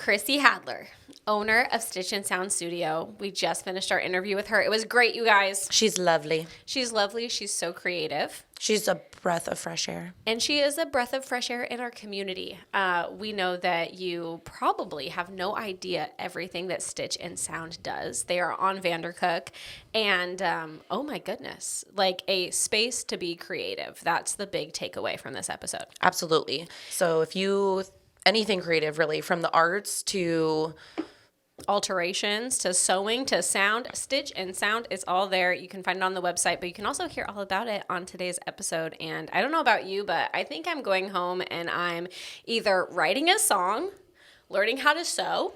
Chrissy Hadaller, owner of Stitch and Sound Studio. We just finished our interview with her. It was great, you guys. She's lovely. She's lovely. She's so creative. She's a breath of fresh air. And she is a breath of fresh air in our community. We know that you probably have no idea everything that Stitch and Sound does. They are on Vandercook. And, oh my goodness, like a space to be creative. That's the big takeaway from this episode. Absolutely. So if you, anything creative really, from the arts to Alterations to sewing to sound, Stitch and Sound is all there. You can find it on the website, but you can also hear all about it on today's episode. And I don't know about you, but I think I'm going home and I'm either writing a song, learning how to sew,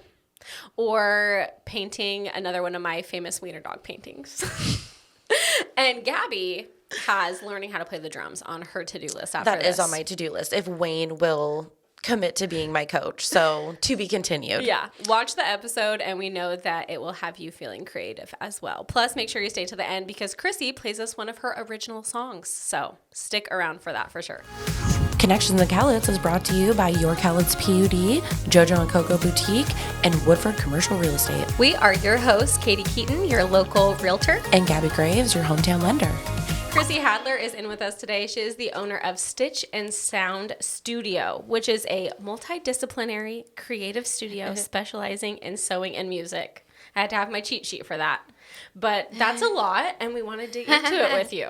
or painting another one of my famous wiener dog paintings. And Gabbi has learning how to play the drums on her to-do list after that this. is on my to-do list. If Wayne will commit to being my coach. So to be continued. Yeah. Watch the episode and we know that it will have you feeling creative as well. Plus, make sure you stay to the end because Chrissy plays us one of her original songs. So stick around for that for sure. Connections in Cowlitz is brought to you by Your Cowlitz PUD, JoJo and Coco Boutique, and Woodford Commercial Real Estate. We are your hosts, Katie Keaton, your local realtor. And Gabbi Graves, your hometown lender. Chrissy Hadaller is in with us today. She is the owner of Stitch and Sound Studio, which is a multidisciplinary creative studio specializing in sewing and music. I had to have my cheat sheet for that. But that's a lot, and we want to dig into it with you.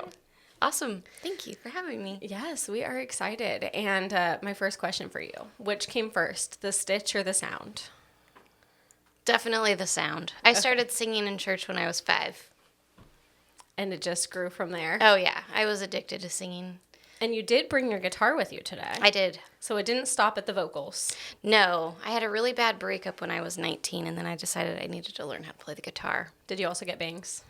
Awesome. Thank you for having me. Yes, we are excited. And my first question for you, which came first, the stitch or the sound? Definitely the sound. I started singing in church when I was 5. And it just grew from there. Oh, yeah. I was addicted to singing. And you did bring your guitar with you today. I did. So it didn't stop at the vocals. No. I had a really bad breakup when I was 19, and then I decided I needed to learn how to play the guitar. Did you also get bangs?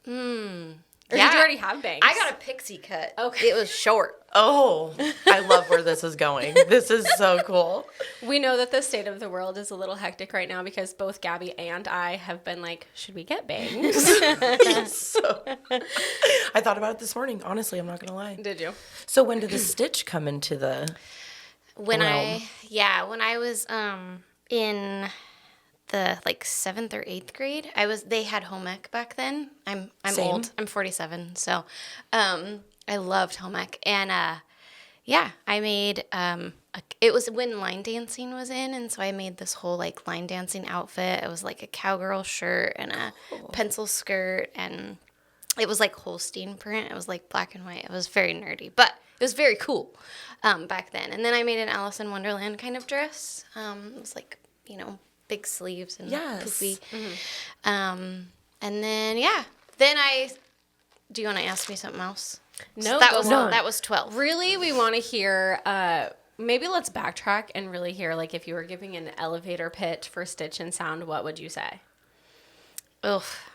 Or did you already have bangs? I got a pixie cut. Okay. It was short. Oh, I love where this is going. This is so cool. We know that the state of the world is a little hectic right now because both Gabbi and I have been like, should we get bangs? I thought about it this morning. Honestly, I'm not going to lie. Did you? So when did the stitch come into the When realm? when I was in the 7th or 8th grade, they had home ec back then. I'm Same. old. I'm 47. So I loved home ec. And I made it was when line dancing was in, and so I made this whole line dancing outfit. It was like a cowgirl shirt and a pencil skirt, and it was Holstein print. It was black and white. It was very nerdy, but it was very cool back then. And then I made an Alice in Wonderland kind of dress. It was big sleeves and poofy. And then do you want to ask me something else? No, that was 12. Really, we want to hear, maybe let's backtrack and really hear, if you were giving an elevator pitch for Stitch and Sound, what would you say? Oof.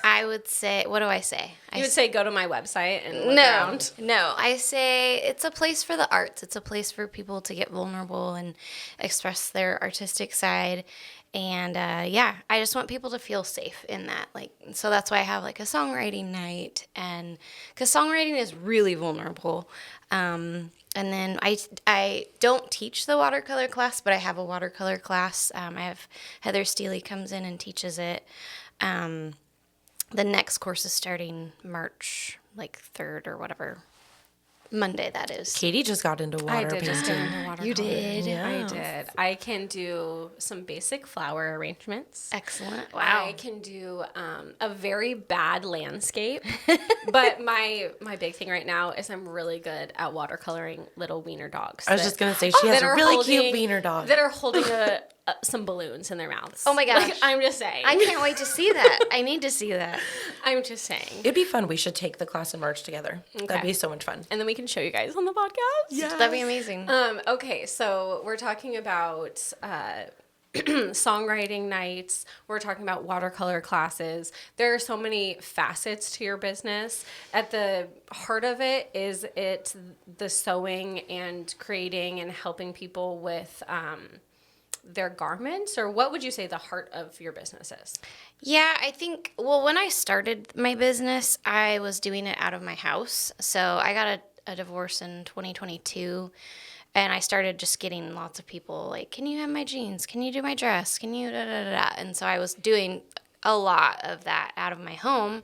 I would say, what do I say? You would say go to my website and look around. No, I say it's a place for the arts. It's a place for people to get vulnerable and express their artistic side. And I just want people to feel safe in that. So that's why I have a songwriting night, and because songwriting is really vulnerable. And then I don't teach the watercolor class, but I have a watercolor class. I have Heather Steely comes in and teaches it. The next course is starting March 3rd or whatever. Monday, that is. Katie just got into water painting. Just get into watercolor. You did? Yeah. I did. I can do some basic flower arrangements. Excellent. Wow. I can do a very bad landscape, but my big thing right now is I'm really good at watercoloring little wiener dogs. I was just going to say, she has a really cute wiener dog. That are holding some balloons in their mouths. Oh my gosh. I'm just saying. I can't wait to see that. I need to see that. I'm just saying. It'd be fun. We should take the class in March together. Okay. That'd be so much fun. And then we can show you guys on the podcast. Yeah. That'd be amazing. Okay, so we're talking about songwriting nights. We're talking about watercolor classes. There are so many facets to your business. At the heart of it is the sewing and creating and helping people with their garments, or what would you say the heart of your business is? Yeah, I think, when I started my business, I was doing it out of my house. So I got a divorce in 2022. And I started just getting lots of people like, can you hem my jeans? Can you do my dress? Can you da da da da? And so I was doing a lot of that out of my home.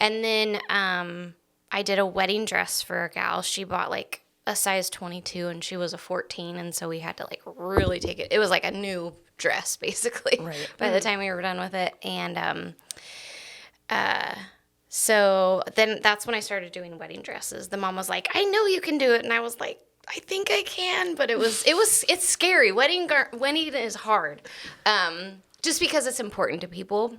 And then I did a wedding dress for a gal. She bought like a size 22 and she was a 14. And so we had to like really take it. It was like a new dress basically by the time we were done with it. And so then that's when I started doing wedding dresses. The mom was like, I know you can do it. And I was like, I think I can, but it's scary. Wedding is hard. Just because it's important to people.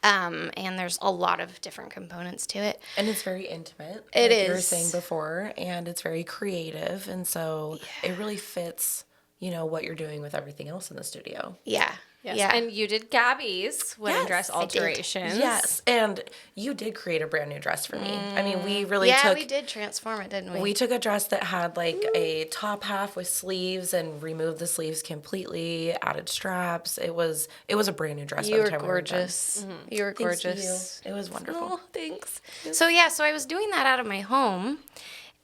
And there's a lot of different components to it. And it's very intimate. It like is. you were saying before, and it's very creative. And so it really fits, what you're doing with everything else in the studio. Yeah. Yes. Yeah. And you did Gabbi's wedding dress I did. alterations. Yes. And you did create a brand new dress for me. I mean, we really we did transform it, didn't we? We took a dress that had like a top half with sleeves and removed the sleeves completely, added straps. It was a brand new dress. You were gorgeous. You were gorgeous. You. It was wonderful. Oh, thanks. So I was doing that out of my home,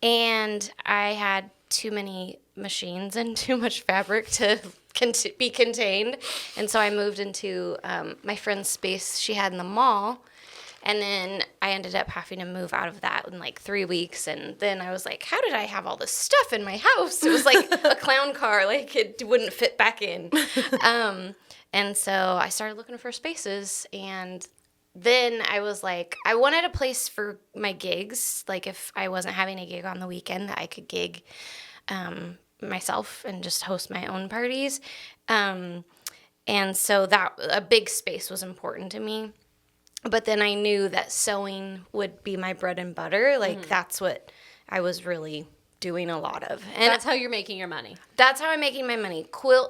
and I had too many machines and too much fabric to be contained, and so I moved into my friend's space she had in the mall, and then I ended up having to move out of that in like 3 weeks, and then I was like, how did I have all this stuff in my house? It was like a clown car, like it wouldn't fit back in. And so I started looking for spaces, and then I was like, I wanted a place for my gigs, like if I wasn't having a gig on the weekend that I could gig myself and just host my own parties. And so that a big space was important to me. But then I knew that sewing would be my bread and butter. Like that's what I was really doing a lot of. And that's how you're making your money. That's how I'm making my money.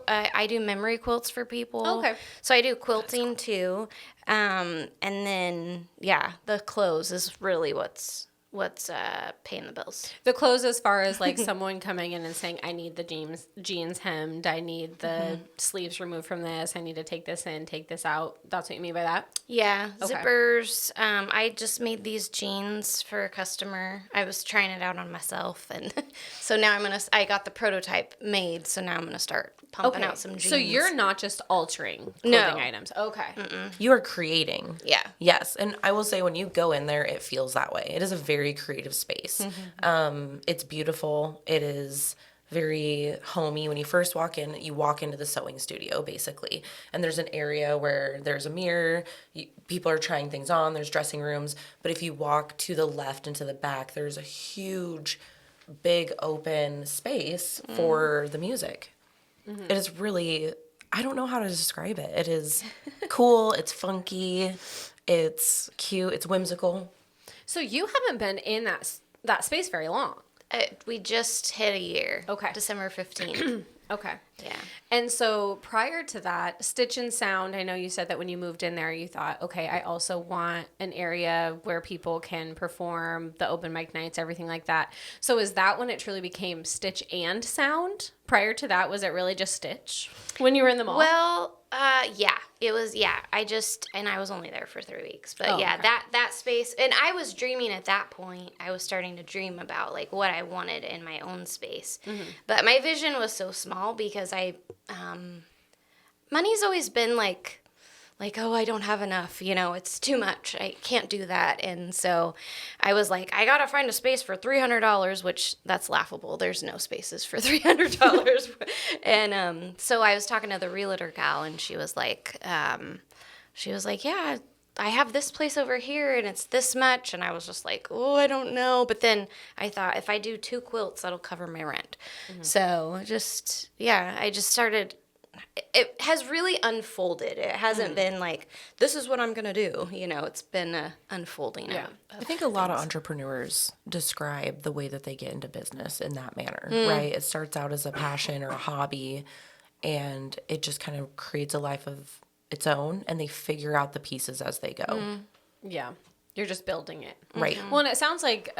I do memory quilts for people. Okay. So I do quilting too. And then, the clothes is really what's paying the bills. The clothes, as far as like someone coming in and saying, I need the jeans hemmed, I need the sleeves removed from this, I need to take this in, take this out. That's what you mean by that? Yeah, Okay. zippers. I just made these jeans for a customer. I was trying it out on myself, and so now I got the prototype made, so now I'm gonna start pumping out some jeans. So you're not just altering clothing items. Okay. You are creating. Yeah. Yes. And I will say when you go in there, it feels that way. It is a very creative space. It's beautiful. It is very homey. When you first walk in, you walk into the sewing studio, basically. And there's an area where there's a mirror. People are trying things on. There's dressing rooms. But if you walk to the left and to the back, there's a huge, big open space for the music. It is really, I don't know how to describe it. It is cool. It's funky. It's cute. It's whimsical. So you haven't been in that space very long. We just hit a year. Okay. December 15th. Okay. Yeah. And so prior to that, Stitch and Sound, I know you said that when you moved in there, you thought, okay, I also want an area where people can perform, the open mic nights, everything like that. So is that when it truly became Stitch and Sound? Prior to that, was it really just Stitch when you were in the mall? Well, it was, I was only there for 3 weeks, but okay. that space, and I was dreaming at that point, I was starting to dream about like what I wanted in my own space, but my vision was so small because money's always been like, oh, I don't have enough, it's too much, I can't do that, and so I was like, I gotta find a space for $300, which that's laughable, there's no spaces for $300, and so I was talking to the realtor gal, and she was like, yeah, I have this place over here, and it's this much, and I was just like, oh, I don't know, but then I thought, if I do 2 quilts, that'll cover my rent, so I just started. It has really unfolded. It hasn't been like, this is what I'm going to do. It's been unfolding. Yeah. I think a lot of entrepreneurs describe the way that they get into business in that manner, right? It starts out as a passion or a hobby, and it just kind of creates a life of its own, and they figure out the pieces as they go. Yeah. You're just building it. Right. Well, and it sounds like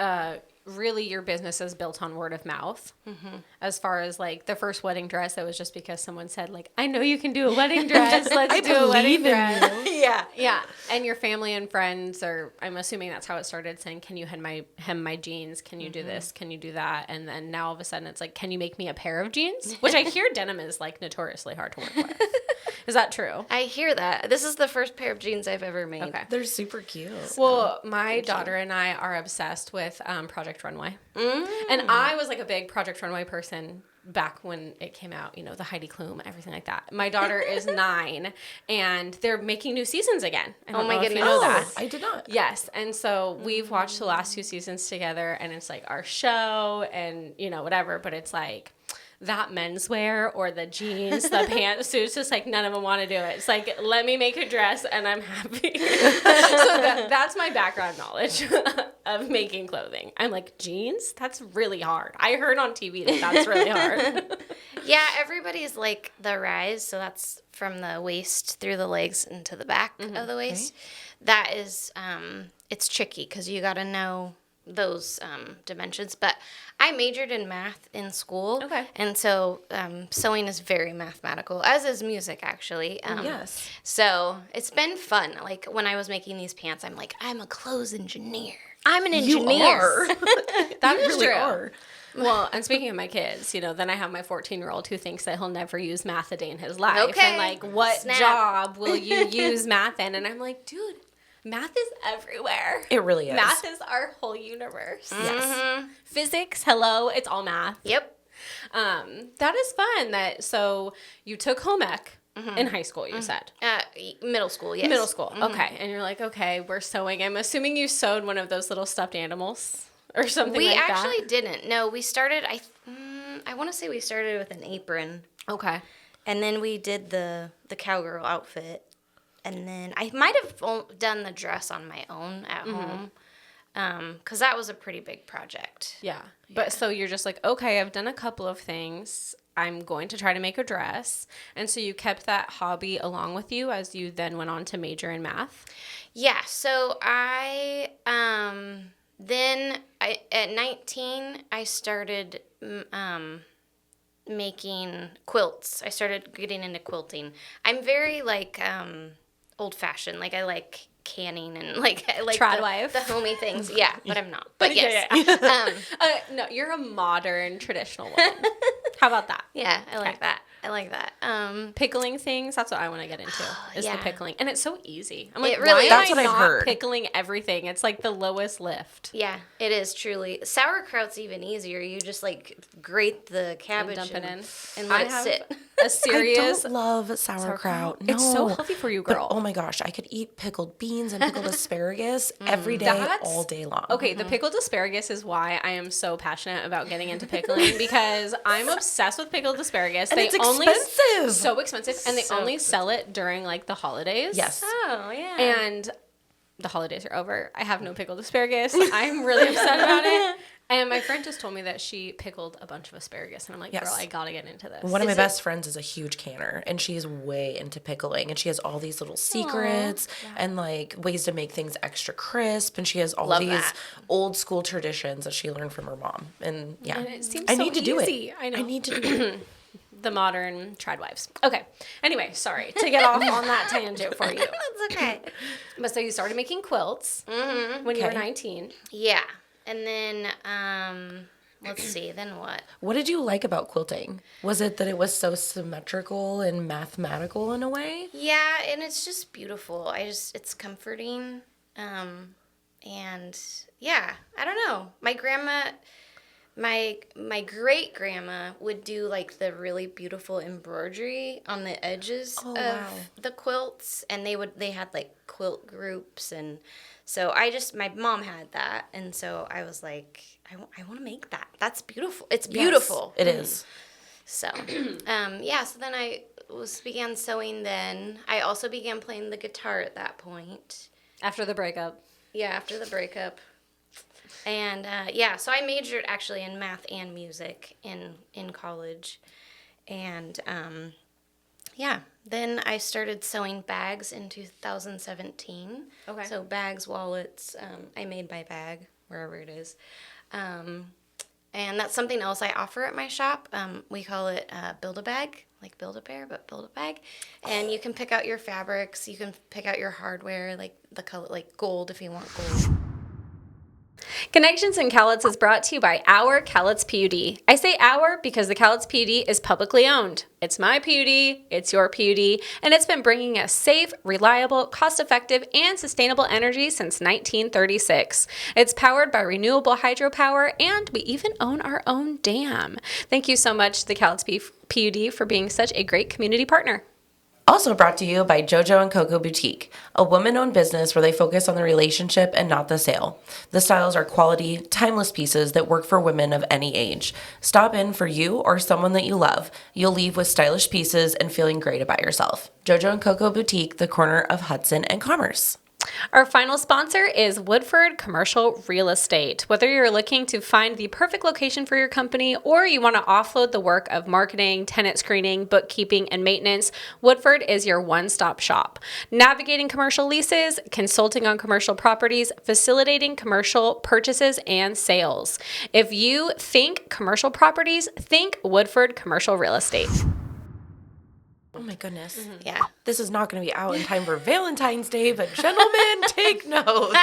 really your business is built on word of mouth. As far as like the first wedding dress, that was just because someone said like, I know you can do a wedding dress. Let's do a wedding dress. Yeah. Yeah. And your family and friends are, I'm assuming that's how it started, saying, can you hem my jeans? Can you do this? Can you do that? And then now all of a sudden it's like, can you make me a pair of jeans? Which I hear denim is like notoriously hard to work with. Is that true? I hear that. This is the first pair of jeans I've ever made. Okay. They're super cute. Well, my daughter and I are obsessed with Project Runway. And I was like a big Project Runway person back when it came out, you know, the Heidi Klum, everything like that. My daughter is 9, and they're making new seasons again. I don't know if you know that. I did not. Yes. And so we've watched the last 2 seasons together, and it's like our show and, you know, whatever, but it's like that menswear or the jeans, the pantsuits, just like none of them want to do it. It's like, let me make a dress and I'm happy. So that's my background knowledge of making clothing. I'm like, jeans? That's really hard. I heard on TV that that's really hard. Yeah, everybody's like the rise, so that's from the waist through the legs into the back of the waist. Okay. That is, it's tricky because you got to know those dimensions, but I majored in math in school. Okay. And so sewing is very mathematical, as is music, actually. Yes. So it's been fun. Like when I was making these pants, I'm like, I'm a clothes engineer. I'm an engineer. You are. That is really true. Are. Well, and speaking of my kids, you know, then I have my 14-year-old who thinks that he'll never use math a day in his life. Okay. And like, what Snap. job will you use math in? And I'm like, dude, math is everywhere. It really is. Math is our whole universe. Yes. Physics, hello, it's all math. Yep. That is fun. So you took home ec in high school, you said. Middle school, yes. Middle school, okay. And you're like, okay, we're sewing. I'm assuming you sewed one of those little stuffed animals or something We like that. actually didn't. No, we started, I want to say we started with an apron. Okay. And then we did the cowgirl outfit. And then I might have done the dress on my own at home. Because that was a pretty big project. Yeah. But so you're just like, okay, I've done a couple of things. I'm going to try to make a dress. And so you kept that hobby along with you as you then went on to major in math? Yeah. So I, at 19, I started making quilts. I started getting into quilting. I'm very, like, old-fashioned. Like, I like canning and like I like the homey things. Yeah, but I'm not. But yes. Yeah. No, you're a modern traditional woman. How about that? Yeah, I like that. I like that. Pickling things, that's what I want to get into, is the pickling. And it's so easy. I'm like, it really, why am that's I what I've not heard. pickling everything? It's like the lowest lift. Yeah, it is truly. Sauerkraut's even easier. You just like grate the cabbage and dump it in. And let it sit. A serious I don't love sauerkraut. No. It's so healthy for you, girl. But, oh my gosh, I could eat pickled beans and pickled asparagus every day, all day long. Okay, the pickled asparagus is why I am so passionate about getting into pickling, because I'm obsessed with pickled asparagus. And it's expensive. So expensive. And they only sell it during like the holidays. Yes. Oh, yeah. And the holidays are over. I have no pickled asparagus. I'm really upset about it. And my friend just told me that she pickled a bunch of asparagus. And I'm like, girl, I got to get into this. One of my best friends is a huge canner, and she's way into pickling. And she has all these little secrets and like ways to make things extra crisp. And she has all these old school traditions that she learned from her mom. And yeah, and it seems I so need to do easy. it. I know. I need to do it. The modern tried-wives. Okay. Anyway, sorry to get off on that tangent for you. That's okay. But so you started making quilts when you were 19. Yeah. And then, let's see, then what? What did you like about quilting? Was it that it was so symmetrical and mathematical in a way? Yeah, and it's just beautiful. It's comforting. And yeah, I don't know. My grandma, my great grandma would do like the really beautiful embroidery on the edges of the quilts, and they had like quilt groups, and so my mom had that, and so I was like, I want to make that. That's beautiful. It's beautiful. Yes, it is. So, so then I began sewing then. I also began playing the guitar at that point. After the breakup. Yeah, after the breakup. And, so I majored actually in math and music in college. And, then I started sewing bags in 2017. Okay. So bags, wallets, I made my bag, wherever it is. And that's something else I offer at my shop. We call it Build-A-Bag, like Build-A-Bear, but Build-A-Bag. And you can pick out your fabrics. You can pick out your hardware, like the color, like gold if you want gold. Connections in Cowlitz is brought to you by our Cowlitz PUD. I say our because the Cowlitz PUD is publicly owned. It's my PUD, it's your PUD, and it's been bringing us safe, reliable, cost-effective, and sustainable energy since 1936. It's powered by renewable hydropower, and we even own our own dam. Thank you so much to the Cowlitz PUD for being such a great community partner. Also brought to you by JoJo and Coco Boutique, a woman-owned business where they focus on the relationship and not the sale. The styles are quality, timeless pieces that work for women of any age. Stop in for you or someone that you love. You'll leave with stylish pieces and feeling great about yourself. JoJo and Coco Boutique, the corner of Hudson and Commerce. Our final sponsor is Woodford Commercial Real Estate. Whether you're looking to find the perfect location for your company or you want to offload the work of marketing, tenant screening, bookkeeping, and maintenance, Woodford is your one-stop shop. Navigating commercial leases, consulting on commercial properties, facilitating commercial purchases and sales. If you think commercial properties, think Woodford Commercial Real Estate. Oh my goodness. Mm-hmm. Yeah. This is not going to be out in time for Valentine's Day, but gentlemen, take notes.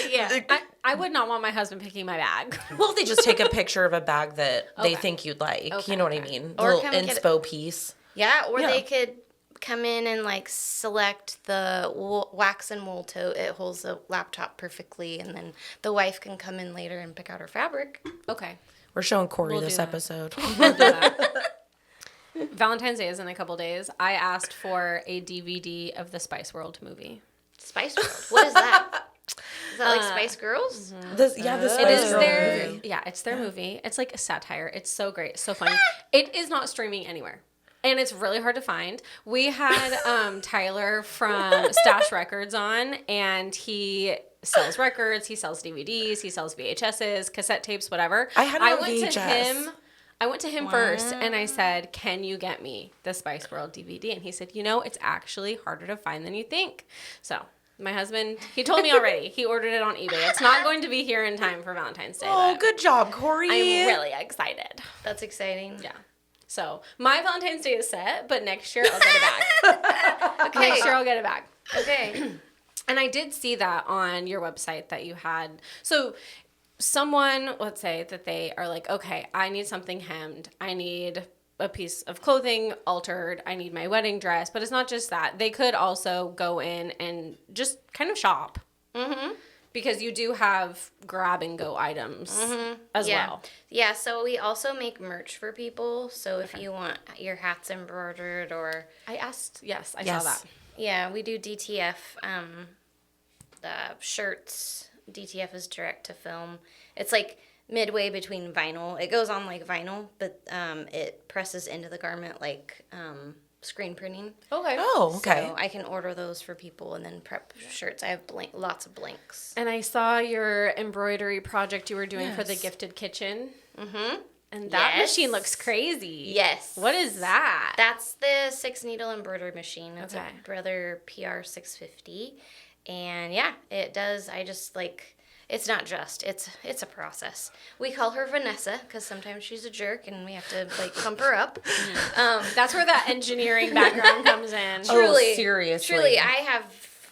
Yeah. I would not want my husband picking my bag. Well, they just take a picture of a bag that they think you'd like. Okay, You know what I mean? A Or little come get inspo piece. Yeah, or Yeah. they could come in and like select the wax and wool tote. It holds the laptop perfectly, and then the wife can come in later and pick out her fabric. Okay. We're showing Corey We'll do this that. episode. We'll do that. Valentine's Day is in a couple days. I asked for a DVD of the Spice World movie. Spice World. What is that? Is that like Spice Girls? The It Spice is Girl their movie. it's their movie. It's like a satire. It's so great, so funny. It is not streaming anywhere. And it's really hard to find. We had Tyler from Stash Records on, and he sells records, he sells DVDs, he sells VHSs, cassette tapes, whatever. I had I no VHS. went to him first, and I said, "Can you get me the Spice World DVD?" And he said, "It's actually harder to find than you think." So my husband, he told me already. He ordered it on eBay. It's not going to be here in time for Valentine's Day. Oh, but good job, Corey. I'm really excited. That's exciting. Yeah. So my Valentine's Day is set, but next year I'll get it back. Okay. Next year I'll get it back. Okay. And I did see that on your website that you had. So someone, let's say that they are like, okay, I need something hemmed. I need a piece of clothing altered. I need my wedding dress. But it's not just that. They could also go in and just kind of shop. Mm-hmm. Because you do have grab and go items as well. Yeah, so we also make merch for people. So if you want your hats embroidered or... I asked, yes, I saw that. Yeah, we do DTF shirts. DTF is direct to film. It's like midway between vinyl. It goes on like vinyl, but it presses into the garment like screen printing. Okay. Oh, okay. So I can order those for people and then prep shirts. I have lots of blanks. And I saw your embroidery project you were doing for the Yes. Gifted Kitchen. Mm-hmm. And that Yes. machine looks crazy. Yes. What is that? That's the 6-needle embroidery machine. It's Okay. a Brother PR 650. And yeah, it does. I just like... It's not just. It's a process. We call her Vanessa because sometimes she's a jerk and we have to like pump her up. That's where that engineering background comes in. Truly, seriously? Truly, I have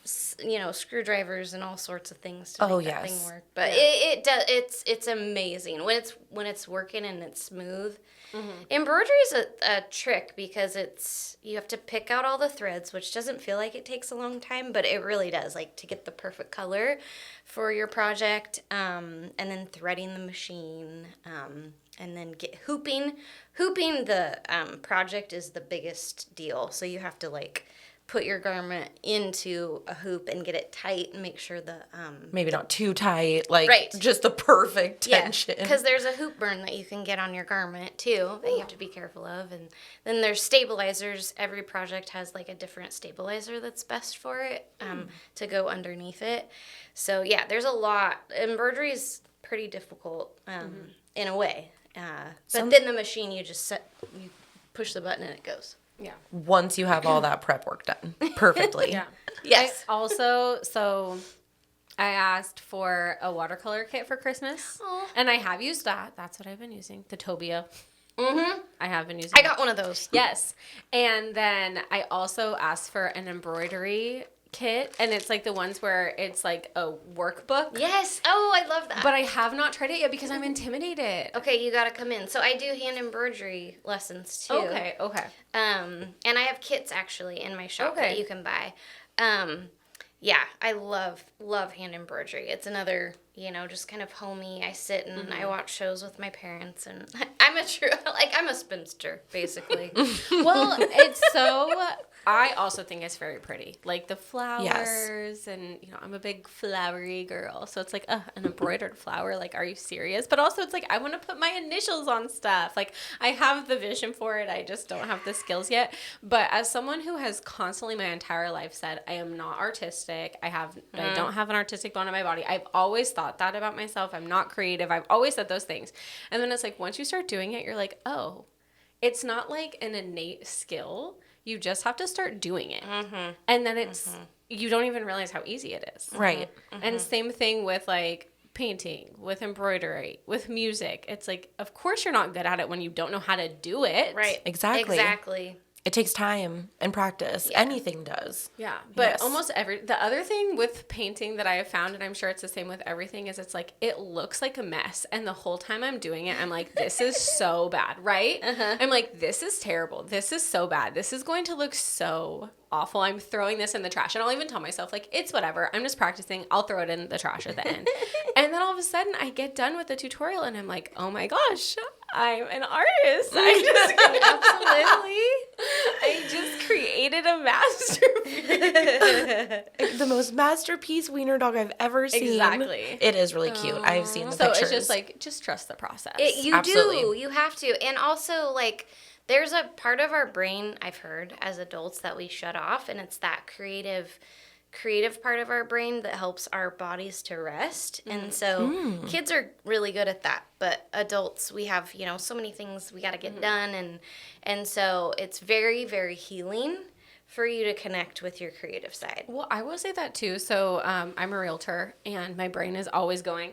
screwdrivers and all sorts of things to make that thing work. But it does. It's amazing when it's working and it's smooth. Mm-hmm. Embroidery is a trick because you have to pick out all the threads, which doesn't feel like it takes a long time, but it really does. Like to get the perfect color for your project, and then threading the machine, and then hooping. Hooping the project is the biggest deal. So you have to like put your garment into a hoop and get it tight and make sure the Maybe not too tight, like Right. just the perfect tension. because there's a hoop burn that you can get on your garment too that you have to be careful of, and then there's stabilizers. Every project has like a different stabilizer that's best for it to go underneath it. So yeah, there's a lot. Embroidery is pretty difficult in a way, but then the machine you push the button and it goes. Yeah. Once you have all that prep work done perfectly. Yeah. Yes. I also, so I asked for a watercolor kit for Christmas. Aw. And I have used that. That's what I've been using. The Tobia. Mm-hmm. I have been using I got one of those. Yes. And then I also asked for an embroidery kit. And it's like the ones where it's like a workbook. Yes. Oh, I love that. But I have not tried it yet because I'm intimidated. Okay, you gotta come in. So I do hand embroidery lessons too. Okay. And I have kits actually in my shop that you can buy. Yeah, I love hand embroidery. It's another, just kind of homey. I sit and I watch shows with my parents, and I'm a spinster basically. Well, I also think it's very pretty. Like the flowers and, I'm a big flowery girl. So it's like, an embroidered flower. Like, are you serious? But also it's like, I want to put my initials on stuff. Like, I have the vision for it. I just don't have the skills yet. But as someone who has constantly my entire life said, I am not artistic. I don't have an artistic bone in my body. I've always thought that about myself. I'm not creative. I've always said those things. And then it's like, once you start doing it, you're like, oh, it's not like an innate skill. You just have to start doing it. Mm-hmm. And then you don't even realize how easy it is. Right. Mm-hmm. And same thing with like painting, with embroidery, with music. It's like, of course you're not good at it when you don't know how to do it. Right. Exactly. It takes time and practice. Yeah. Anything does. Yeah. But almost the other thing with painting that I have found, and I'm sure it's the same with everything, is it's like, it looks like a mess. And the whole time I'm doing it, I'm like, this is so bad, right? Uh-huh. I'm like, this is terrible. This is so bad. This is going to look so awful. I'm throwing this in the trash. And I'll even tell myself, like, it's whatever. I'm just practicing. I'll throw it in the trash at the end. And then all of a sudden I get done with the tutorial and I'm like, oh my gosh, I'm an artist. I just created a masterpiece. The most masterpiece wiener dog I've ever seen. Exactly. It is really cute. I've seen the pictures. So it's just like, just trust the process. Absolutely. Do. You have to. And also, like, there's a part of our brain, I've heard, as adults that we shut off, and it's that creative part of our brain that helps our bodies to rest. And so kids are really good at that, but adults, we have, so many things we got to get done, and so it's very, very healing for you to connect with your creative side. Well, I will say that too. So I'm a realtor and my brain is always going.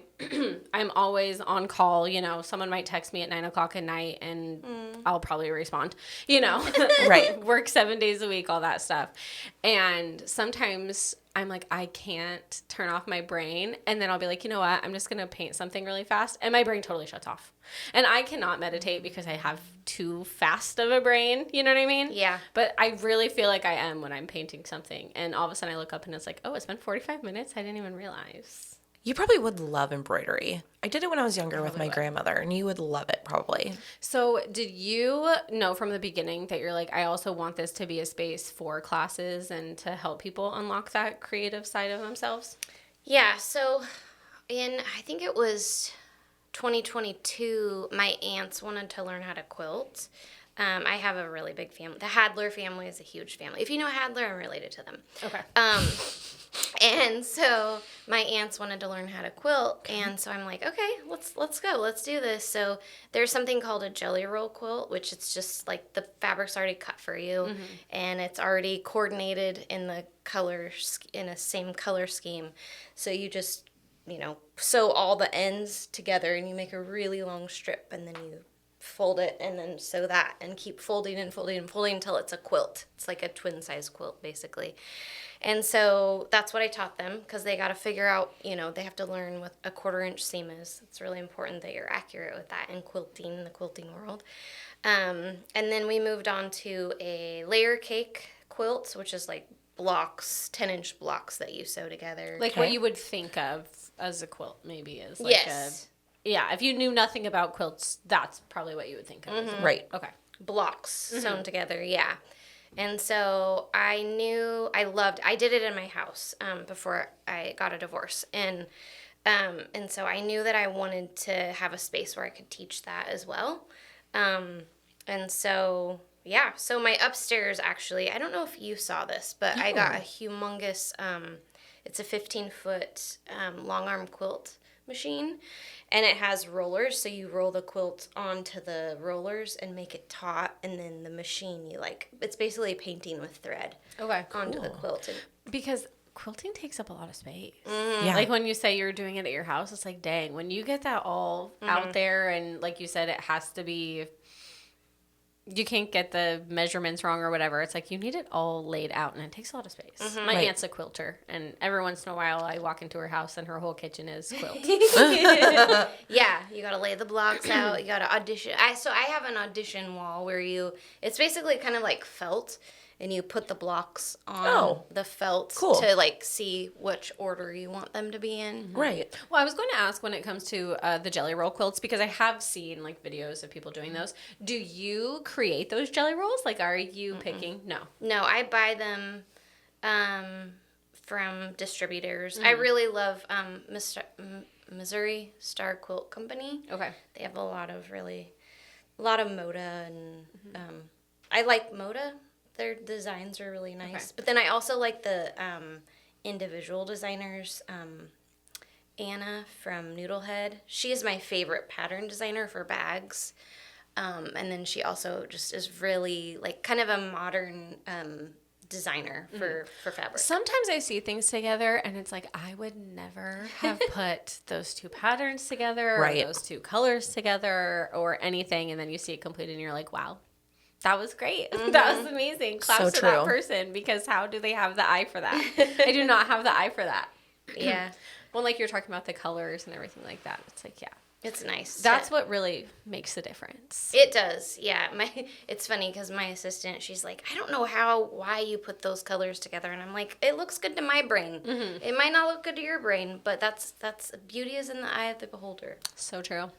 I'm always on call. Someone might text me at 9:00 at night and I'll probably respond, right. Work 7 days a week, all that stuff. And sometimes I'm like, I can't turn off my brain. And then I'll be like, you know what? I'm just going to paint something really fast. And my brain totally shuts off. And I cannot meditate because I have too fast of a brain. You know what I mean? Yeah. But I really feel like I am when I'm painting something. And all of a sudden I look up and it's like, oh, it's been 45 minutes. I didn't even realize. You probably would love embroidery. I did it when I was younger with my grandmother, and you would love it probably. So did you know from the beginning that you're like, I also want this to be a space for classes and to help people unlock that creative side of themselves? Yeah. So I think it was 2022, my aunts wanted to learn how to quilt. I have a really big family. The Hadaller family is a huge family. If you know Hadaller, I'm related to them. Okay. And so my aunts wanted to learn how to quilt, and so I'm like, okay, let's go, let's do this. So there's something called a jelly roll quilt, which it's just like the fabric's already cut for you, and it's already coordinated in the colors in a same color scheme. So you just sew all the ends together, and you make a really long strip, and then you fold it and then sew that and keep folding and folding and folding until it's a quilt. It's like a twin size quilt basically. And so that's what I taught them, because they got to figure out, they have to learn what a 1/4-inch seam is. It's really important that you're accurate with that in quilting, the quilting world. And then we moved on to a layer cake quilt, which is like blocks, 10-inch blocks that you sew together. Like what you would think of as a quilt maybe is like yeah, if you knew nothing about quilts, that's probably what you would think of. Right. Okay. Blocks sewn together, yeah. And so I did it in my house before I got a divorce. And so I knew that I wanted to have a space where I could teach that as well. And so, yeah, so my upstairs actually, I don't know if you saw this, but I got a humongous, it's a 15-foot long arm quilt machine, and it has rollers, so you roll the quilt onto the rollers and make it taut, and then the machine it's basically painting with thread Okay, onto the quilt. Because quilting takes up a lot of space. Yeah. Like when you say you're doing it at your house, it's like, dang, when you get that all out there and like you said, it has to be, you can't get the measurements wrong or whatever. It's like you need it all laid out and it takes a lot of space. My aunt's a quilter and every once in a while I walk into her house and her whole kitchen is quilt. Yeah, you gotta lay the blocks out. You gotta audition. I have an audition wall where it's basically kind of like felt, and you put the blocks on the felt to like see which order you want them to be in. Right. Well, I was going to ask when it comes to the jelly roll quilts, because I have seen like videos of people doing those. Do you create those jelly rolls? Like, are you picking? No. No, I buy them from distributors. I really love Missouri Star Quilt Company. Okay. They have a lot of Moda, and I like Moda. Their designs are really nice. Okay. But then I also like the individual designers. Anna from Noodlehead. She is my favorite pattern designer for bags. And then she also just is really like kind of a modern designer for fabric. Sometimes I see things together and it's like, I would never have put those two patterns together or those two colors together or anything. And then you see it completed and you're like, wow. That was great. That was amazing. Claps to that person, because how do they have the eye for that? I do not have the eye for that. Yeah. Well, like you're talking about the colors and everything like that. It's like, yeah. It's nice. That's what really makes the difference. It does. Yeah. It's funny because my assistant, she's like, I don't know why you put those colors together. And I'm like, it looks good to my brain. It might not look good to your brain, but that's beauty is in the eye of the beholder. So true.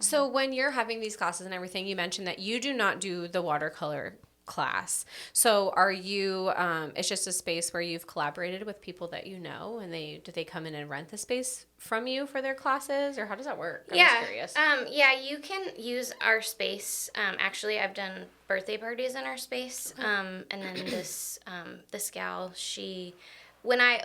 So when you're having these classes and everything, you mentioned that you do not do the watercolor class. So are you, it's just a space where you've collaborated with people that you know, and do they come in and rent the space from you for their classes, or how does that work? I'm just curious. Yeah, you can use our space. Actually, I've done birthday parties in our space. And then this gal, when I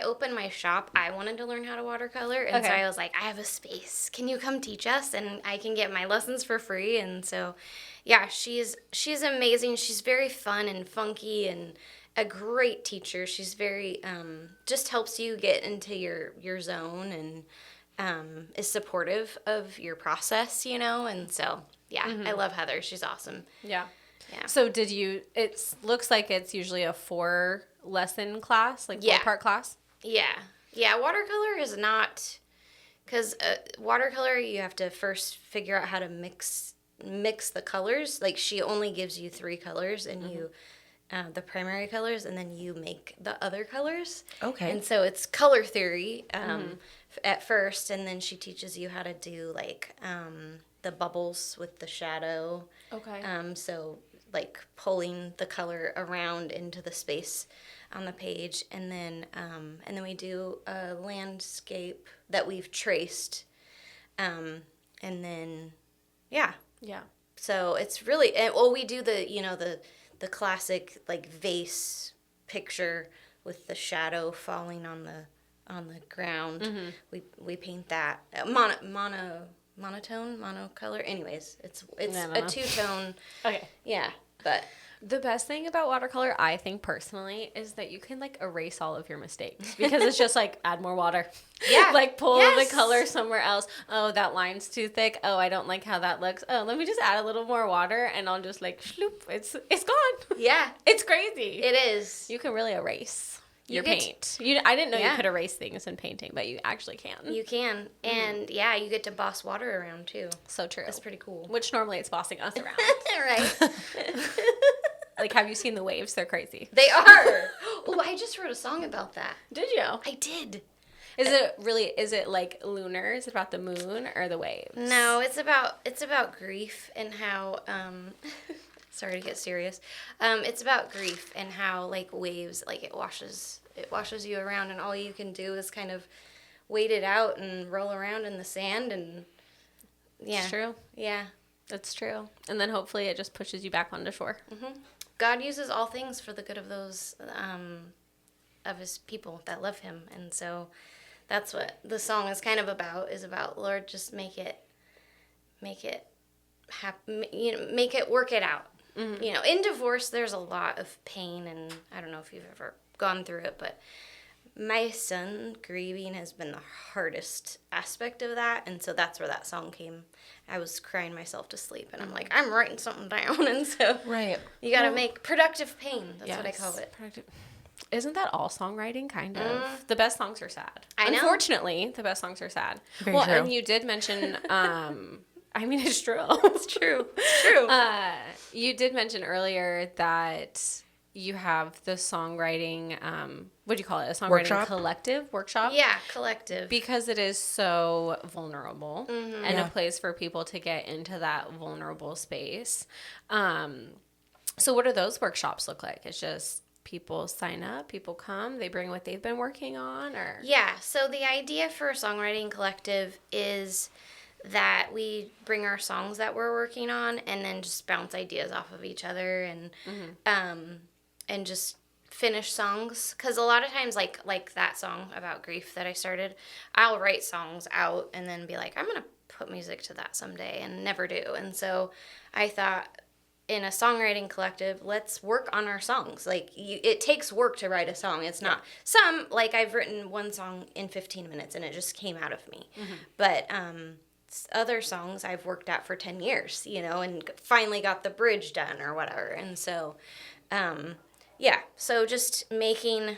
opened my shop, I wanted to learn how to watercolor, and so I was like, I have a space. Can you come teach us? And I can get my lessons for free. And so, yeah, she's amazing. She's very fun and funky and a great teacher. She's very just helps you get into your zone and is supportive of your process, And so, yeah, I love Heather. She's awesome. Yeah. Yeah. So it looks like it's usually a 4-lesson class, like 4-part class? Yeah. Yeah, watercolor is not, because watercolor, you have to first figure out how to mix the colors. Like, she only gives you 3 colors, and you, the primary colors, and then you make the other colors. Okay. And so it's color theory at first, and then she teaches you how to do, like, the bubbles with the shadow. Okay. So, like, pulling the color around into the space on the page, and then we do a landscape that we've traced, and then so it's really, we do the classic like vase picture with the shadow falling on the ground. We paint that monocolor. Anyways, it's a 2-tone. Okay. Yeah, but the best thing about watercolor, I think personally, is that you can like erase all of your mistakes, because it's just like add more water. Yeah. Like pull the color somewhere else. Oh, that line's too thick. Oh, I don't like how that looks. Oh, let me just add a little more water and I'll just like shloop. It's gone. Yeah. It's crazy. It is. You can really erase your paint. I didn't know you could erase things in painting, but you actually can. You can. And yeah, you get to boss water around too. So true. That's pretty cool. Which normally it's bossing us around. Right. Like, have you seen the waves? They're crazy. They are. Oh, I just wrote a song about that. Did you? I did. Is it like lunar? Is it about the moon or the waves? No, it's about grief and how, sorry to get serious. It's about grief and how, like, waves, like, it washes you around, and all you can do is kind of wait it out and roll around in the sand, and yeah. It's true. Yeah. That's true. And then hopefully it just pushes you back onto shore. Mm-hmm. God uses all things for the good of those, of his people that love him. And so that's what the song is kind of about, Lord, just make it happen, make it work it out. Mm-hmm. In divorce, there's a lot of pain, and I don't know if you've ever gone through it, but my son grieving has been the hardest aspect of that, and so that's where that song came. I was crying myself to sleep, and I'm like, I'm writing something down, and so Right. you got to make productive pain. That's what I call it. Isn't that all songwriting, kind of? The best songs are sad. I know. Unfortunately, the best songs are sad. Very true. And you did mention, I mean, it's true. It's true. It's true. You did mention earlier that you have the songwriting, what do you call it? A songwriting collective workshop? Yeah, collective. Because it is so vulnerable and a place for people to get into that vulnerable space. So what do those workshops look like? It's just people sign up, people come, they bring what they've been working on, or? Yeah, so the idea for Songwriting Collective is that we bring our songs that we're working on and then just bounce ideas off of each other and just finish songs. Because a lot of times, like that song about grief that I started, I'll write songs out and then be like, I'm going to put music to that someday, and never do. And so I thought, in a songwriting collective, let's work on our songs. Like, it takes work to write a song. It's not some, like, I've written one song in 15 minutes and it just came out of me. But other songs I've worked at for 10 years, you know, and finally got the bridge done or whatever. And so, so just making,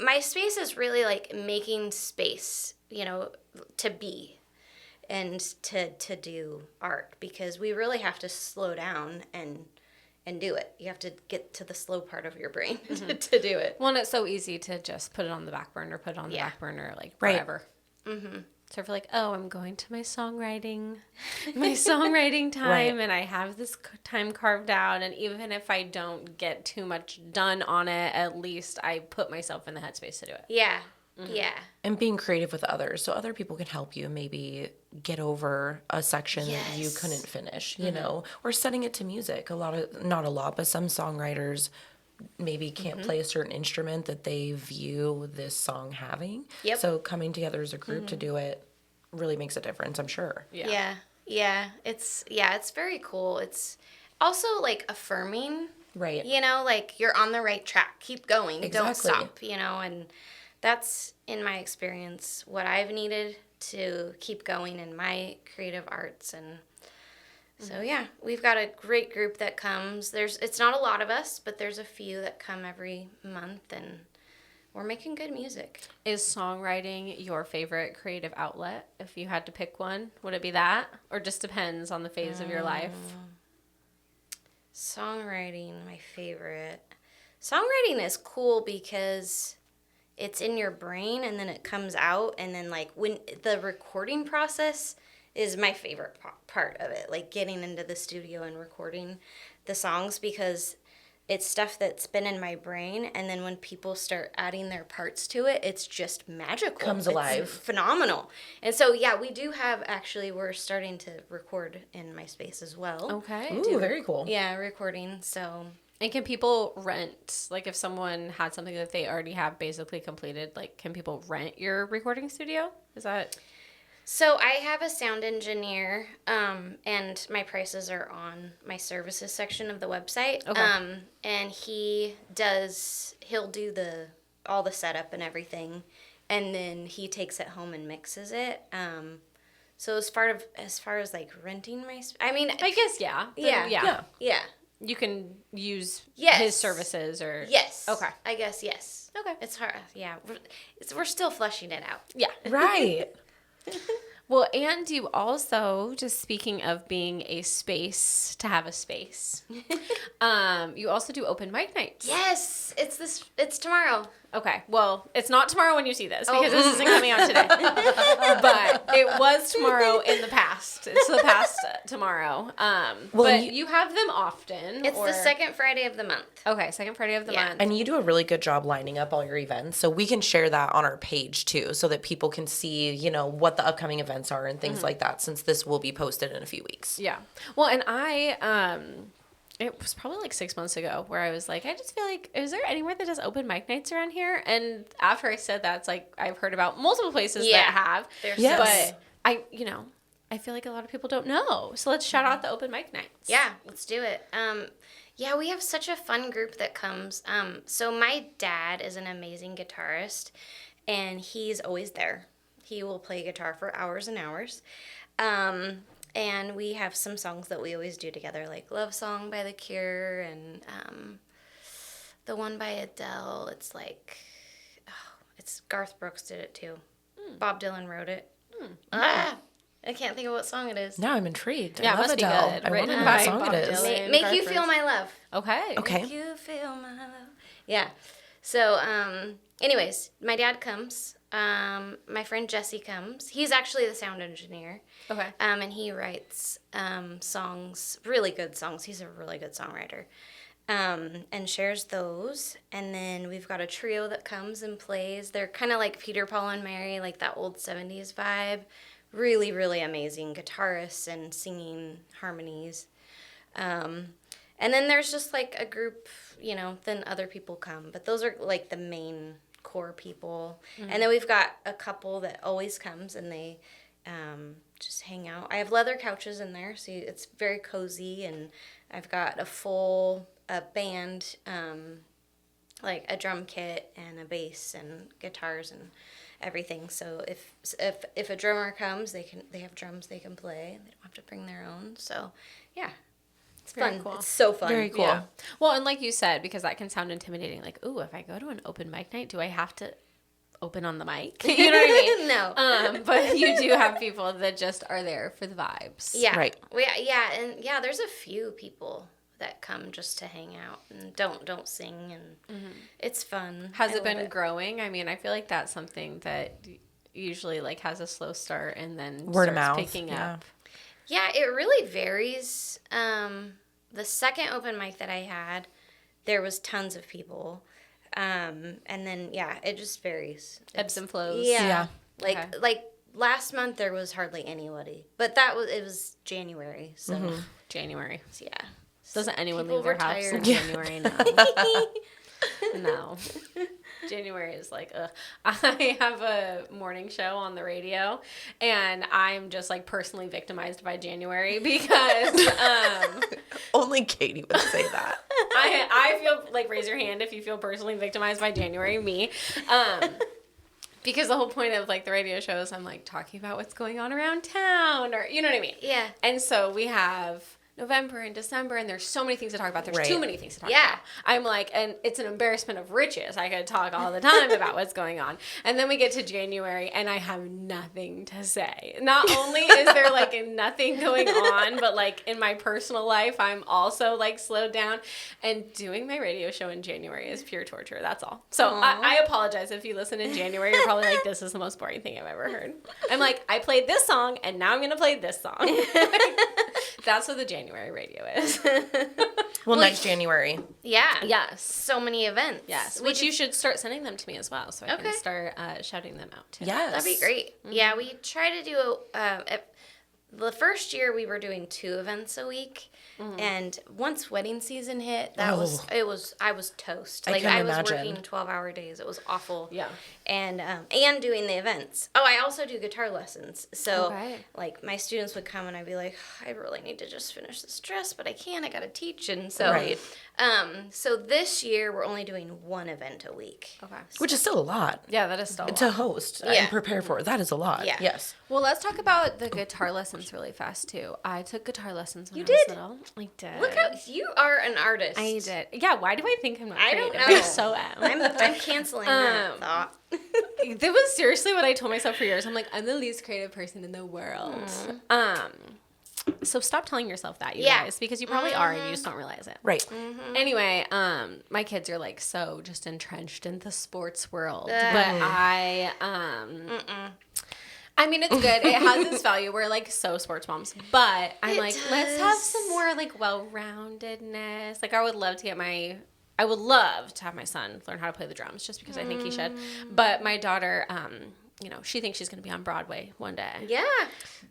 my space is really like making space, you know, to be and to do art, because we really have to slow down and do it. You have to get to the slow part of your brain to do it. Well, and it's so easy to just put it on the back burner, like forever. So if you're like, oh, I'm going to my songwriting time, and I have this time carved out, and even if I don't get too much done on it, at least I put myself in the headspace to do it. Yeah. Yeah. And being creative with others, so other people can help you maybe get over a section that you couldn't finish, you know, or setting it to music. Not a lot, but some songwriters maybe can't play a certain instrument that they view this song having. Yep. So coming together as a group to do it really makes a difference, I'm sure. Yeah. It's very cool. It's also like affirming, Right. you know, like you're on the right track. Keep going. Don't Exactly. stop, you know, and that's, in my experience, what I've needed to keep going in my creative arts. And so, we've got a great group that comes. It's not a lot of us, but there's a few that come every month, and we're making good music. Is songwriting your favorite creative outlet? If you had to pick one, would it be that? Or just depends on the phase of your life? Songwriting, my favorite. Songwriting is cool because it's in your brain and then it comes out, and then like when the recording process is my favorite part of it, like getting into the studio and recording the songs, because it's stuff that's been in my brain, and then when people start adding their parts to it, it's just magical. Comes alive. It's phenomenal. And so we do have, actually, we're starting to record in my space as well. Okay. Ooh, very cool. Yeah, recording, so... And can people rent, like if someone had something that they already have basically completed, like can people rent your recording studio? Is that? So I have a sound engineer, and my prices are on my services section of the website. Okay. And he'll do all the setup and everything, and then he takes it home and mixes it. So as far as like renting I mean, I guess, yeah. Yeah. You can use Yes. his services or... Yes. Okay. I guess, yes. Okay. It's hard. Yeah. We're still fleshing it out. Yeah. Right. Well, and you also, just speaking of being a space to have a space, you also do open mic nights. Yes. It's tomorrow. Okay. Well, it's not tomorrow when you see this because this isn't coming out today. But it was tomorrow in the past. It's the past tomorrow. But you have them often. It's the second Friday of the month. Okay, second Friday of the month. And you do a really good job lining up all your events. So we can share that on our page too, so that people can see, you know, what the upcoming events are and things like that, since this will be posted in a few weeks. Yeah. Well, and it was probably like 6 months ago where I was like, I just feel like, is there anywhere that does open mic nights around here? And after I said that, it's like I've heard about multiple places that have. Yes. But I feel like a lot of people don't know. So let's shout out the open mic nights. Yeah, let's do it. Yeah, we have such a fun group that comes. So my dad is an amazing guitarist, and he's always there. He will play guitar for hours and hours. And we have some songs that we always do together, like Love Song by The Cure and the one by Adele. It's like, it's Garth Brooks did it too. Bob Dylan wrote it. I can't think of what song it is. Now I'm intrigued. Yeah, I it love must be Adele. good. I Written wonder what by song Bob it is. Dylan. Make Garth You Feel Brooks. My Love. Okay. Okay. Make you feel my love. Yeah. So, anyways, my dad comes. My friend Jesse comes. He's actually the sound engineer. Okay. And he writes songs, really good songs. He's a really good songwriter. And shares those. And then we've got a trio that comes and plays. They're kind of like Peter, Paul, and Mary, like that old 70s vibe. Really, really amazing guitarists and singing harmonies. And then there's just like a group, then other people come. But those are like the main core people. Mm-hmm. And then we've got a couple that always comes and they just hang out. I have leather couches in there, so it's very cozy. And I've got a full band, like a drum kit and a bass and guitars and everything. So if a drummer comes, they have drums they can play. They don't have to bring their own. So yeah, it's Very fun. cool. It's so fun. Very cool. Yeah. Well, and like you said, because that can sound intimidating, like, ooh, if I go to an open mic night, do I have to open on the mic? You know what I mean? No. But you do have people that just are there for the vibes. Yeah. Right. There's a few people that come just to hang out and don't sing, and it's fun. Has I it been love growing? I mean, I feel like that's something that usually like has a slow start and then Word of starts mouth, picking yeah. up. Yeah, it really varies. The second open mic that I had, there was tons of people. And then, it just varies. Ebbs and flows. Yeah. Like last month there was hardly anybody. But it was January, so January. yeah. Doesn't anyone People leave their were house in tired. January? No. No. January is like, ugh. I have a morning show on the radio, and I'm just like personally victimized by January because Only Katie would say that. I feel like, raise your hand if you feel personally victimized by January. Me. Because the whole point of like the radio show is I'm like talking about what's going on around town, or you know what I mean? Yeah. And so we have November and December, and there's so many things to talk about. There's Right. too many things to talk about. I'm like, and it's an embarrassment of riches. I could talk all the time about what's going on. And then we get to January, and I have nothing to say. Not only is there like nothing going on, but like in my personal life, I'm also like slowed down. And doing my radio show in January is pure torture. That's all. So I apologize if you listen in January. You're probably like, this is the most boring thing I've ever heard. I'm like, I played this song, and now I'm going to play this song. That's what the January radio is. Well, next January. Yeah. Yes. So many events. Yes. We Which do- you should start sending them to me as well, so I Okay. can start shouting them out too. Yes. That'd be great. Yeah, we try to do the first year we were doing 2 events a week, and once wedding season hit, I was toast. I Like can I was imagine. working 12-hour days. It was awful. Yeah. And doing the events. Oh, I also do guitar lessons. So Okay. like my students would come and I'd be like, I really need to just finish this dress, but I can't. I got to teach. And so Right. so this year we're only doing 1 event a week. Okay. Which is still a lot Yeah, that is still a to lot. host Yeah. and prepare for. That is a lot. Yeah. Yes. Well, let's talk about the guitar lessons really fast too. I took guitar lessons when You I was did? little. I did. Look how you are an artist. I did. Yeah, why do I think I'm not I don't creative? know. I so am. I'm canceling that thought. That was seriously what I told myself for years. I'm like, I'm the least creative person in the world. So stop telling yourself that, you Yeah. guys, because you probably are and you just don't realize it. Right. Anyway, my kids are like so just entrenched in the sports world, Ugh. but I mean, it's good. It has its value. We're like so sports moms, but I'm It like, let's have does. some more like well-roundedness. Like I would love to have my son learn how to play the drums just because I think he should. But my daughter, she thinks she's going to be on Broadway one day. Yeah.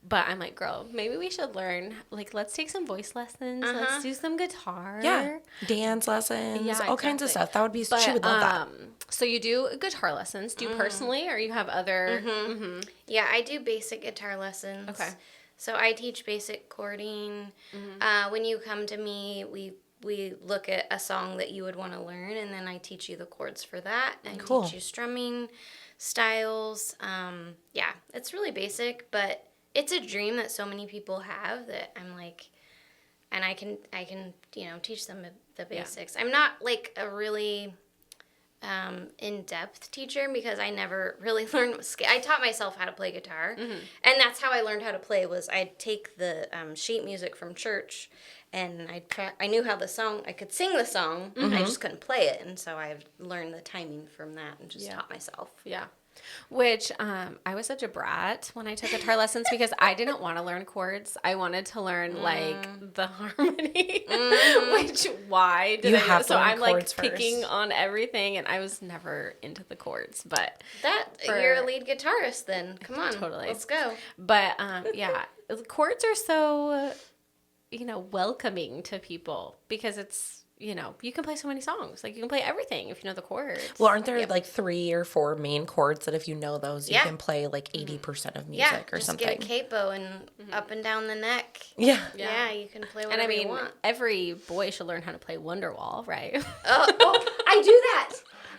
But I'm like, girl, maybe we should learn, like, let's take some voice lessons. Let's do some guitar. Yeah. Dance lessons. Yeah, all kinds of exactly. stuff. That would be. But, she would love that. So you do guitar lessons. Do you personally, or you have other? Yeah, I do basic guitar lessons. Okay. So I teach basic chording. When you come to me, we we look at a song that you would want to learn, and then I teach you the chords for that, and Cool. teach you strumming styles. Yeah, it's really basic, but it's a dream that so many people have that I'm like, and I can teach them the basics. I'm not like a really in-depth teacher because I never really learned. I taught myself how to play guitar, and that's how I learned how to play. Was I'd take the sheet music from church, and I knew how I could sing the song. I just couldn't play it, and so I've learned the timing from that and just taught myself. Yeah. Which I was such a brat when I took guitar lessons because I didn't want to learn chords. I wanted to learn like the harmony. Which why did You I? have to So learn I'm like chords picking first. on everything, and I was never into the chords. But You're a lead guitarist then. Come on, Totally. let's go. But yeah, the chords are so welcoming to people because it's. You can play so many songs. Like, you can play everything if you know the chords. Well, aren't there like 3 or 4 main chords that if you know those, you can play like 80% of music or just something? get a capo and up and down the neck. Yeah. Yeah, you can play And whatever I mean, you want. every boy should learn how to play Wonderwall, right? Oh, I do that.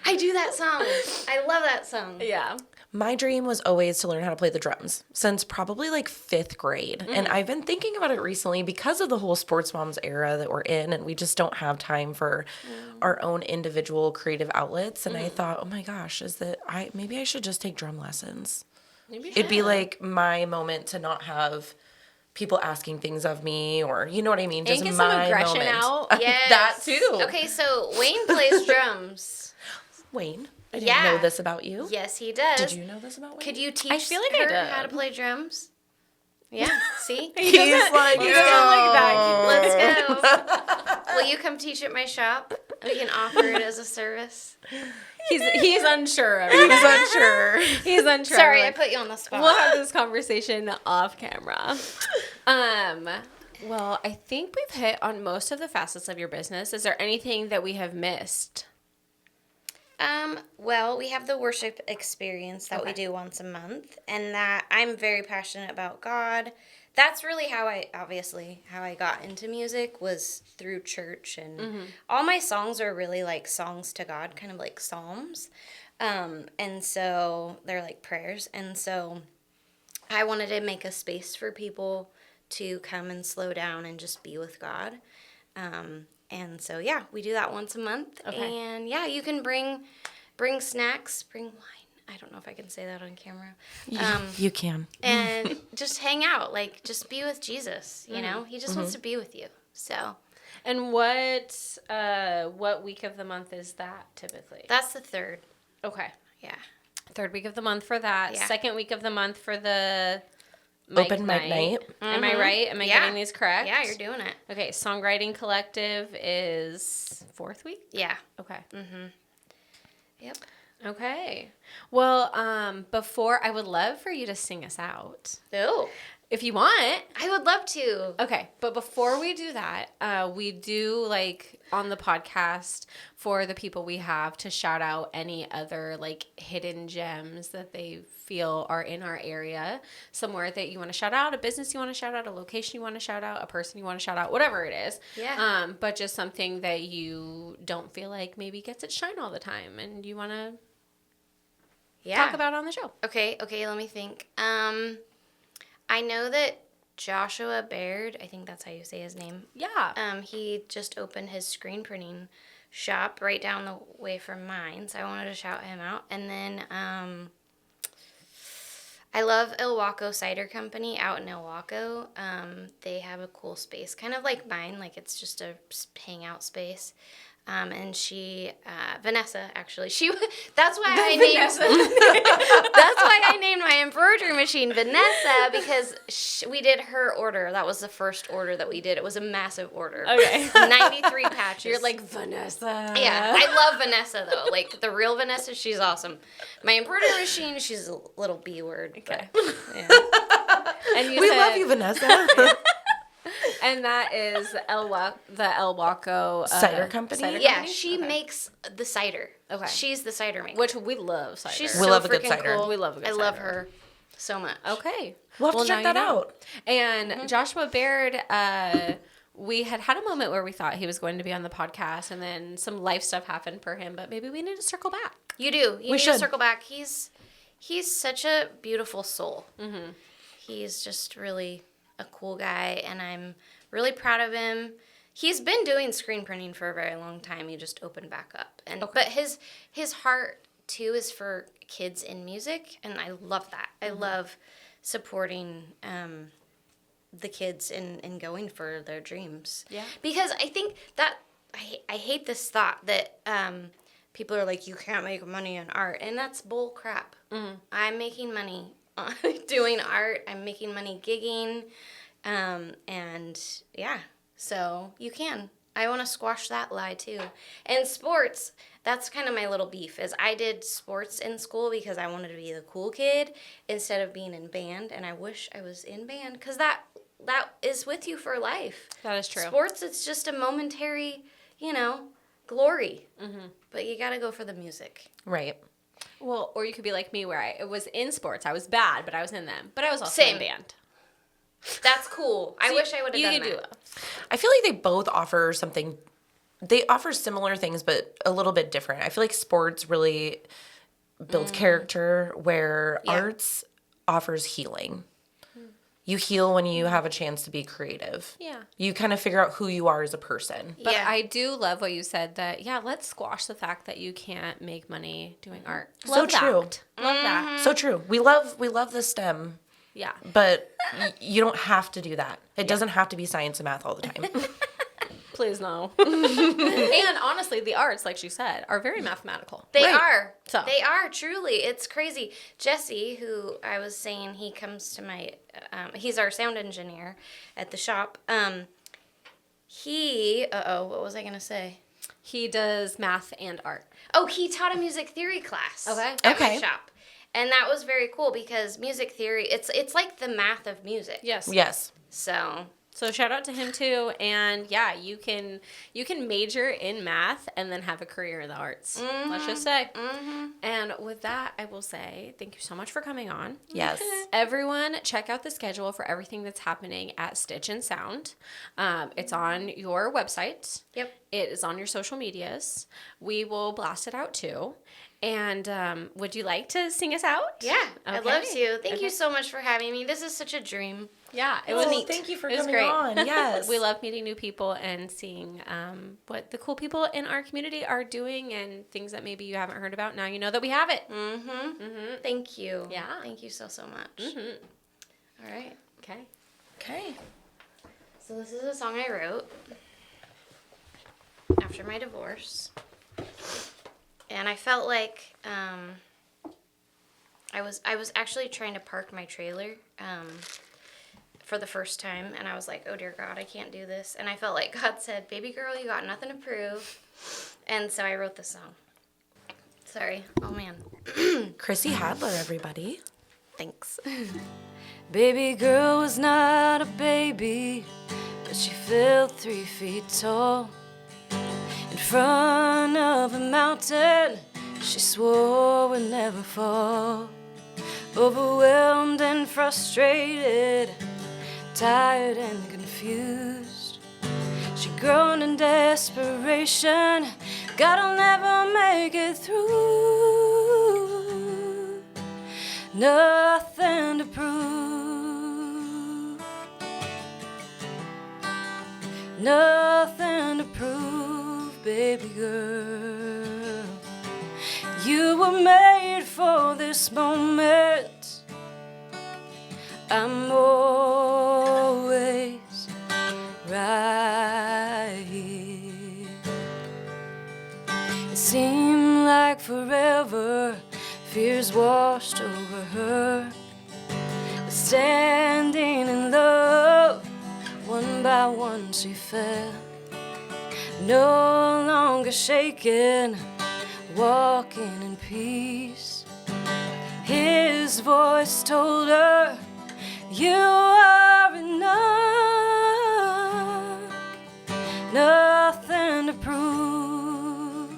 I do that song. I love that song. Yeah. My dream was always to learn how to play the drums since probably like 5th grade. And I've been thinking about it recently because of the whole sports moms era that we're in, and we just don't have time for our own individual creative outlets. And I thought, oh my gosh, maybe I should just take drum lessons. Maybe It'd be like my moment to not have people asking things of me, or you know what I mean? Just And get my some aggression moment. out. Yes. That too. Okay, so Wayne plays drums. Wayne, I didn't know this about you. Yes, he does. Did you know this about Wayne? Could you teach I feel like I her did. how to play drums? Yeah, see? He's like, He doesn't like that. Let's go. Will you come teach at my shop? We can offer it as a service. He's unsure. He's unsure. He's unsure. Sorry, I Like, put you on the spot. we'll have this conversation off camera. Well, I think we've hit on most of the facets of your business. Is there anything that we have missed? Well, we have the worship experience that we do once a month, and that I'm very passionate about God. That's really how I got into music, was through church, and all my songs are really like songs to God, kind of like psalms. And so they're like prayers. And so I wanted to make a space for people to come and slow down and just be with God. And so, yeah, we do that once a month. Okay. And, yeah, you can bring snacks, bring wine. I don't know if I can say that on camera. You can. And just hang out. Like, just be with Jesus, you know? He just wants to be with you. So And what week of the month is that typically? that's the third. Okay. Yeah. Third week of the month for that. Yeah. Second week of the month for the Open mic night. Am I right? Am I getting these correct? Yeah, you're doing it. Okay, Songwriting Collective is 4th week? Yeah. Okay. Yep. Okay. Well, before, I would love for you to sing us out. Oh, If you want. I would love to. Okay, but before we do that, we do like on the podcast for the people we have to shout out any other like hidden gems that they feel are in our area, somewhere that you want to shout out, a business you want to shout out, a location you want to shout out, a person you want to shout out, whatever it is. Yeah. But just something that you don't feel like maybe gets its shine all the time and you want to talk about on the show. Okay, let me think. I know that Joshua Baird, I think that's how you say his name. Yeah. He just opened his screen printing shop right down the way from mine, so I wanted to shout him out. And then I love Ilwaco Cider Company out in Ilwaco. They have a cool space, kind of like mine, like it's just a hangout space. And she, Vanessa, actually, that's why I named my embroidery machine Vanessa, because we did her order. That was the first order that we did. It was a massive order. Okay. 93 patches. You're like, Vanessa. Yeah, I love Vanessa, though. Like, the real Vanessa, she's awesome. My embroidery machine, she's a little B word. Okay. But, yeah. And We love you, Vanessa. And that is the Ilwaco Cider Company? Yeah, company? she makes the cider. Okay. She's the cider maker. Which we love cider. She's We so love a good freaking cider. cool. We love a good I love cider. her so much. Okay. We'll have to now check that you know. out. And Joshua Baird, we had a moment where we thought he was going to be on the podcast, and then some life stuff happened for him, but maybe we need to circle back. You do. You need should. to circle back. He's such a beautiful soul. Mm-hmm. He's just really a cool guy, and I'm really proud of him. He's been doing screen printing for a very long time. He just opened back up, but his heart too is for kids in music, and I love that. I love supporting the kids in going for their dreams. Yeah. Because I think that I hate this thought that people are like, you can't make money in art, and that's bull crap. Mm. I'm making money doing art. I'm making money gigging, and yeah. So you can. I want to squash that lie too. And sports, that's kind of my little beef, is I did sports in school because I wanted to be the cool kid instead of being in band, and I wish I was in band because that is with you for life. That is true. Sports, it's just a momentary, glory. Mm-hmm. But you got to go for the music. Right. Well, or you could be like me where I was in sports. I was bad, but I was in them. But I was also in band. That's cool. I wish I would have done that. I feel like they both offer something. They offer similar things, but a little bit different. I feel like sports really builds character, where arts offers healing. You heal when you have a chance to be creative. Yeah. You kind of figure out who you are as a person. But I do love what you said that, let's squash the fact that you can't make money doing art. Love so true. Love that. So true. We love the STEM. Yeah. But you don't have to do that. It doesn't have to be science and math all the time. Please no. And honestly, the arts, like she said, are very mathematical. They are. So. They are, truly. It's crazy. Jesse, who I was saying, he comes to my, he's our sound engineer at the shop. What was I going to say? He does math and art. Oh, he taught a music theory class at my shop. And that was very cool because music theory, it's like the math of music. Yes. Yes. So shout out to him too, and you can major in math and then have a career in the arts. Mm-hmm. Let's just say. Mm-hmm. And with that, I will say thank you so much for coming on. Yes. Everyone, check out the schedule for everything that's happening at Stitch and Sound. It's on your website. Yep. It is on your social medias. We will blast it out too. And would you like to sing us out? Yeah, okay. I'd love to. Thank you so much for having me. This is such a dream. Yeah, it was neat. Thank you for coming on. Yes. We love meeting new people and seeing what the cool people in our community are doing and things that maybe you haven't heard about. Now you know that we have it. Mm-hmm. Mm-hmm. Thank you. Yeah. Thank you so much. Mm-hmm. All right. Okay. So this is a song I wrote after my divorce. And I felt like I was actually trying to park my trailer for the first time, and I was like, oh dear God, I can't do this. And I felt like God said, baby girl, you got nothing to prove. And so I wrote this song. Sorry. Oh man. Chrissy Hadaller, everybody. Thanks. Baby girl was not a baby, but she felt 3 feet tall. In front of a mountain, she swore would never fall. Overwhelmed and frustrated, tired and confused, she groaned in desperation, God, I'll never make it through. Nothing to prove. Nothing to prove, baby girl. You were made for this moment. I'm always right here. It seemed like forever, fears washed over her. But standing in love, one by one she fell. No longer shaken, walking in peace. His voice told her, you are enough. Nothing to prove.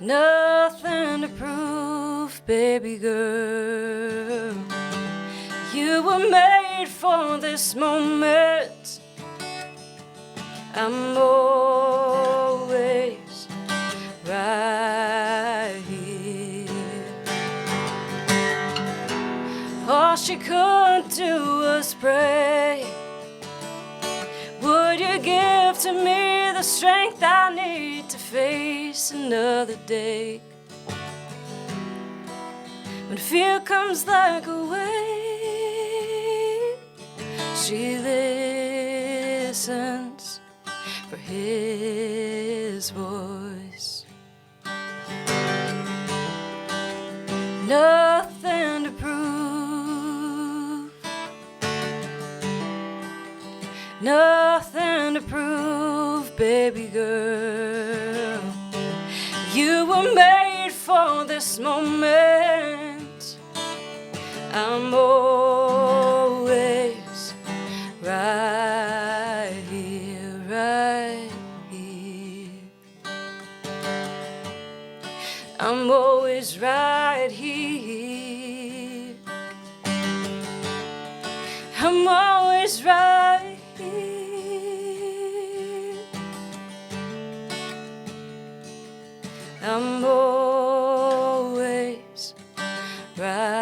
Nothing to prove, baby girl. You were made made for this moment. I'm always right here. All she could do was pray. Would you give to me the strength I need to face another day? When fear comes like a wave, she listens for his voice. Nothing to prove, nothing to prove, baby girl. You were made for this moment. I'm always right here, right here. I'm always right here. I'm always right here. I'm always right.